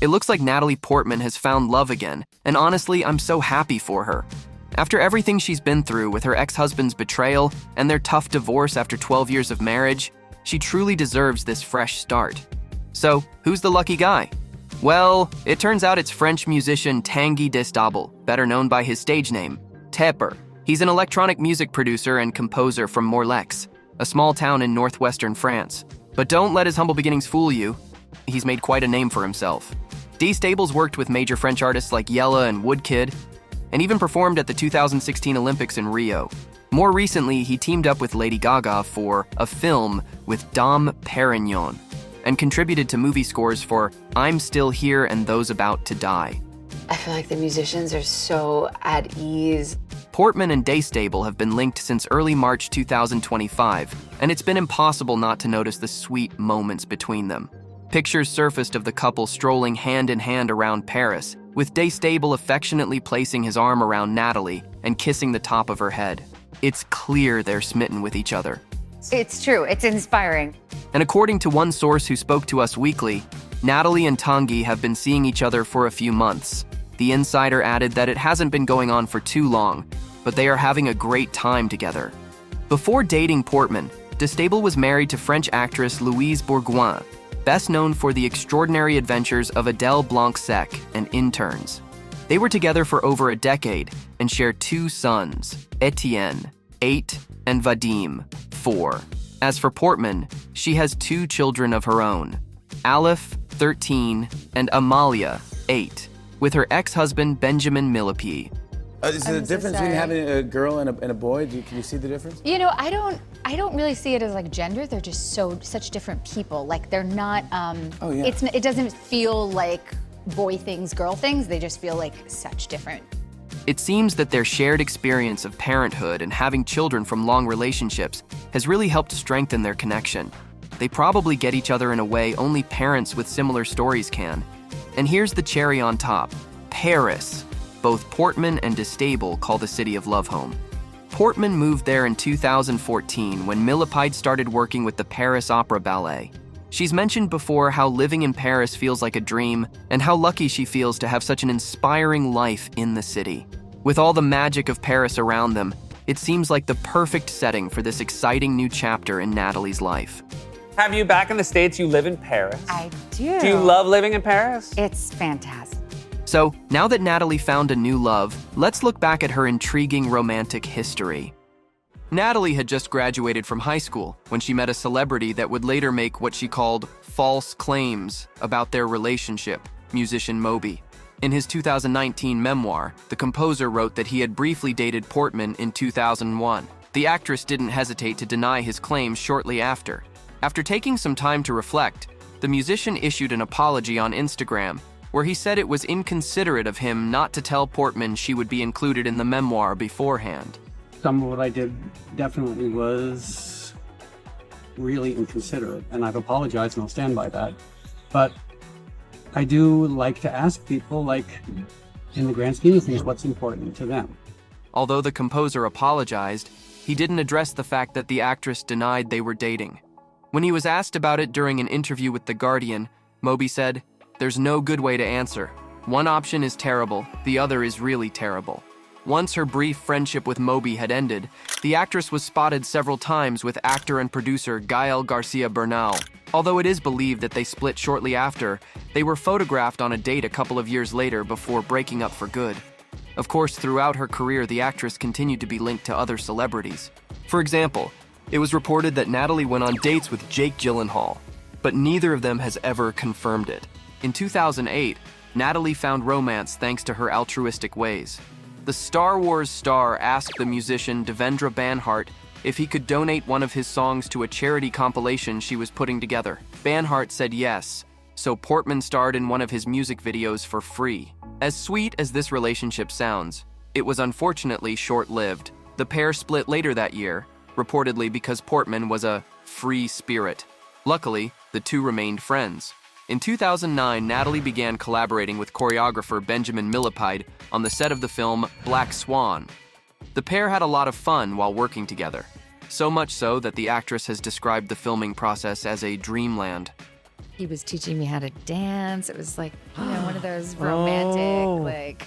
It looks like Natalie Portman has found love again, and honestly, I'm so happy for her. After everything she's been through with her ex-husband's betrayal and their tough divorce after 12 years of marriage, she truly deserves this fresh start. So, who's the lucky guy? Well, it turns out it's French musician Tanguy Destable, better known by his stage name, Tepr. He's an electronic music producer and composer from Morlaix, a small town in northwestern France. But don't let his humble beginnings fool you. He's made quite a name for himself. Destable's worked with major French artists like Yella and Woodkid, and even performed at the 2016 Olympics in Rio. More recently, he teamed up with Lady Gaga for a film with Dom Perignon, and contributed to movie scores for I'm Still Here and Those About to Die. I feel like the musicians are so at ease. Portman and Destable have been linked since early March 2025, and it's been impossible not to notice the sweet moments between them. Pictures surfaced of the couple strolling hand in hand around Paris, with Destable affectionately placing his arm around Natalie and kissing the top of her head. It's clear they're smitten with each other. It's true, it's inspiring. And according to one source who spoke to Us Weekly, Natalie and Tanguy have been seeing each other for a few months. The insider added that it hasn't been going on for too long, but they are having a great time together. Before dating Portman, Destable was married to French actress Louise Bourgoin, best known for the extraordinary adventures of Adèle Blanc-Sec and Interns. They were together for over a decade and share 2 sons, Etienne, 8, and Vadim, 4. As for Portman, she has 2 children of her own, Aleph, 13, and Amalia, 8, with her ex-husband Benjamin Millepied. Is there a difference between having a girl and a boy? Can you see the difference? You know, I don't really see it as like gender. They're just such different people. Like they're not. It doesn't feel like boy things, girl things. They just feel like such different. It seems that their shared experience of parenthood and having children from long relationships has really helped strengthen their connection. They probably get each other in a way only parents with similar stories can. And here's the cherry on top: Paris. Both Portman and Destable call the city of love home. Portman moved there in 2014 when Millepied started working with the Paris Opera Ballet. She's mentioned before how living in Paris feels like a dream and how lucky she feels to have such an inspiring life in the city. With all the magic of Paris around them, it seems like the perfect setting for this exciting new chapter in Natalie's life. Have you back in the States? You live in Paris. I do. Do you love living in Paris? It's fantastic. So, now that Natalie found a new love, let's look back at her intriguing romantic history. Natalie had just graduated from high school when she met a celebrity that would later make what she called false claims about their relationship, musician Moby. In his 2019 memoir, the composer wrote that he had briefly dated Portman in 2001. The actress didn't hesitate to deny his claims shortly after. After taking some time to reflect, the musician issued an apology on Instagram, where he said it was inconsiderate of him not to tell Portman she would be included in the memoir beforehand. Some of what I did definitely was really inconsiderate, and I've apologized and I'll stand by that. But I do like to ask people, like, in the grand scheme of things, what's important to them. Although the composer apologized, he didn't address the fact that the actress denied they were dating. When he was asked about it during an interview with The Guardian, Moby said, "There's no good way to answer. One option is terrible, the other is really terrible." Once her brief friendship with Moby had ended, the actress was spotted several times with actor and producer Gael Garcia Bernal. Although it is believed that they split shortly after, they were photographed on a date a couple of years later before breaking up for good. Of course, throughout her career, the actress continued to be linked to other celebrities. For example, it was reported that Natalie went on dates with Jake Gyllenhaal, but neither of them has ever confirmed it. In 2008, Natalie found romance thanks to her altruistic ways. The Star Wars star asked the musician Devendra Banhart if he could donate one of his songs to a charity compilation she was putting together. Banhart said yes, so Portman starred in one of his music videos for free. As sweet as this relationship sounds, it was unfortunately short-lived. The pair split later that year, reportedly because Portman was a free spirit. Luckily, the two remained friends. In 2009, Natalie began collaborating with choreographer Benjamin Millepied on the set of the film Black Swan. The pair had a lot of fun while working together, so much so that the actress has described the filming process as a dreamland. He was teaching me how to dance. It was like, of those romantic,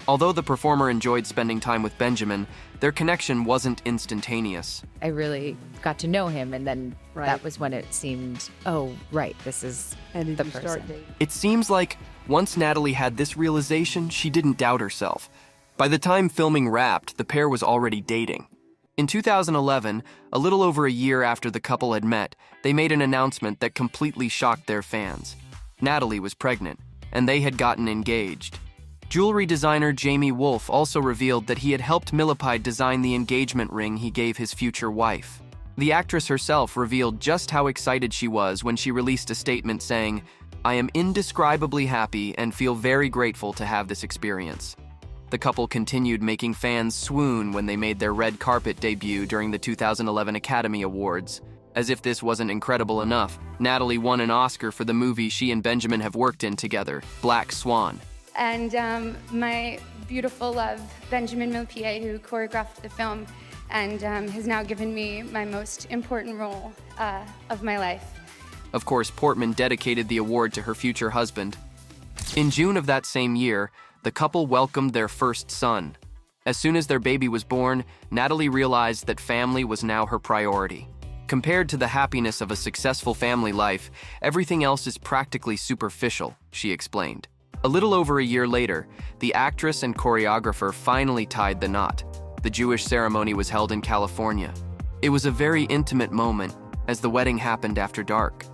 Although the performer enjoyed spending time with Benjamin, their connection wasn't instantaneous. I really got to know him, and then that was when it seemed, oh, right, this is the person. It seems like once Natalie had this realization, she didn't doubt herself. By the time filming wrapped, the pair was already dating. In 2011, a little over a year after the couple had met, they made an announcement that completely shocked their fans. Natalie was pregnant, and they had gotten engaged. Jewelry designer Jamie Wolfe also revealed that he had helped Millipede design the engagement ring he gave his future wife. The actress herself revealed just how excited she was when she released a statement saying, "I am indescribably happy and feel very grateful to have this experience." The couple continued making fans swoon when they made their red carpet debut during the 2011 Academy Awards. As if this wasn't incredible enough, Natalie won an Oscar for the movie she and Benjamin have worked in together, Black Swan. And my beautiful love, Benjamin Millepied, who choreographed the film and has now given me my most important role of my life. Of course, Portman dedicated the award to her future husband. In June of that same year, the couple welcomed their first son. As soon as their baby was born, Natalie realized that family was now her priority. Compared to the happiness of a successful family life, everything else is practically superficial, she explained. A little over a year later, the actress and choreographer finally tied the knot. The Jewish ceremony was held in California. It was a very intimate moment, as the wedding happened after dark.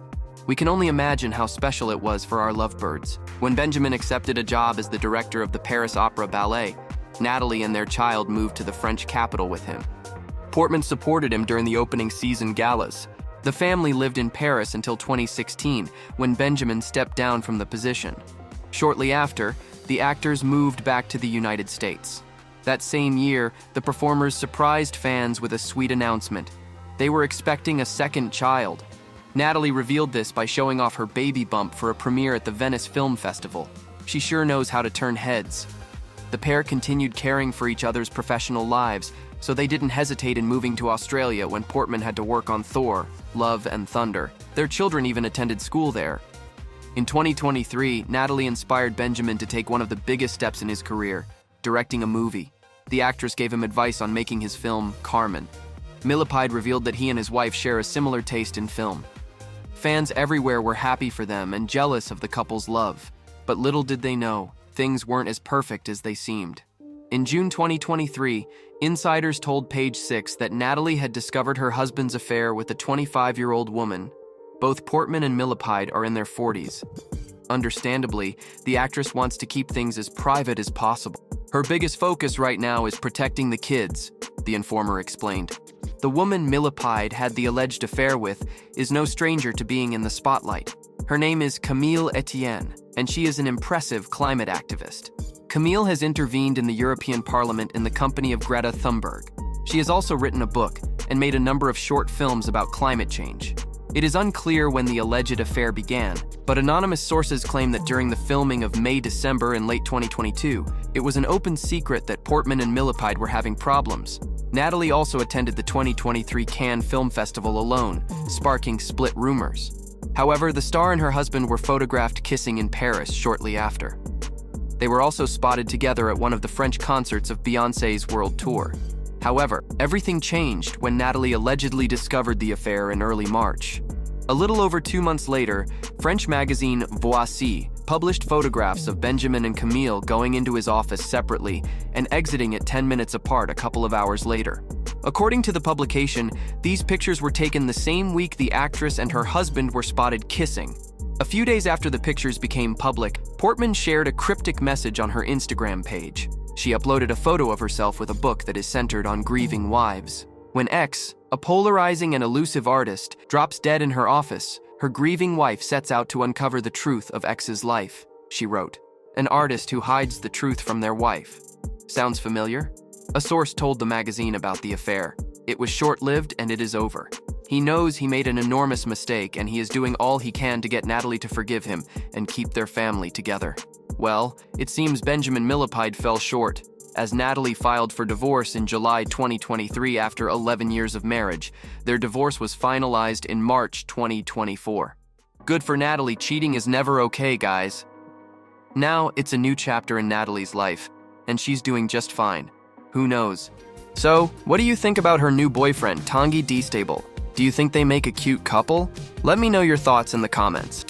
We can only imagine how special it was for our lovebirds. When Benjamin accepted a job as the director of the Paris Opera Ballet, Natalie and their child moved to the French capital with him. Portman supported him during the opening season galas. The family lived in Paris until 2016, when Benjamin stepped down from the position. Shortly after, the actors moved back to the United States. That same year, the performers surprised fans with a sweet announcement. They were expecting a second child. Natalie revealed this by showing off her baby bump for a premiere at the Venice Film Festival. She sure knows how to turn heads. The pair continued caring for each other's professional lives, so they didn't hesitate in moving to Australia when Portman had to work on Thor, Love and Thunder. Their children even attended school there. In 2023, Natalie inspired Benjamin to take one of the biggest steps in his career, directing a movie. The actress gave him advice on making his film, Carmen. Millepied revealed that he and his wife share a similar taste in film. Fans everywhere were happy for them and jealous of the couple's love. But little did they know, things weren't as perfect as they seemed. In June 2023, insiders told Page Six that Natalie had discovered her husband's affair with a 25-year-old woman. Both Portman and Millepied are in their 40s. Understandably, the actress wants to keep things as private as possible. Her biggest focus right now is protecting the kids, the informer explained. The woman Millepied had the alleged affair with is no stranger to being in the spotlight. Her name is Camille Etienne, and she is an impressive climate activist. Camille has intervened in the European Parliament in the company of Greta Thunberg. She has also written a book and made a number of short films about climate change. It is unclear when the alleged affair began, but anonymous sources claim that during the filming of May-December in late 2022, it was an open secret that Portman and Millepied were having problems. Natalie also attended the 2023 Cannes Film Festival alone, sparking split rumors. However, the star and her husband were photographed kissing in Paris shortly after. They were also spotted together at one of the French concerts of Beyoncé's world tour. However, everything changed when Natalie allegedly discovered the affair in early March. A little over 2 months later, French magazine Voici published photographs of Benjamin and Camille going into his office separately and exiting it 10 minutes apart a couple of hours later. According to the publication, these pictures were taken the same week the actress and her husband were spotted kissing. A few days after the pictures became public, Portman shared a cryptic message on her Instagram page. She uploaded a photo of herself with a book that is centered on grieving wives. When X, a polarizing and elusive artist, drops dead in her office, her grieving wife sets out to uncover the truth of X's life, she wrote. An artist who hides the truth from their wife. Sounds familiar? A source told the magazine about the affair. It was short-lived and it is over. He knows he made an enormous mistake and he is doing all he can to get Natalie to forgive him and keep their family together. Well, it seems Benjamin Millepied fell short, as Natalie filed for divorce in July 2023 after 11 years of marriage. Their divorce was finalized in March 2024. Good for Natalie, cheating is never okay, guys. Now it's a new chapter in Natalie's life, and she's doing just fine. Who knows? So, what do you think about her new boyfriend, Tanguy Destable? Do you think they make a cute couple? Let me know your thoughts in the comments.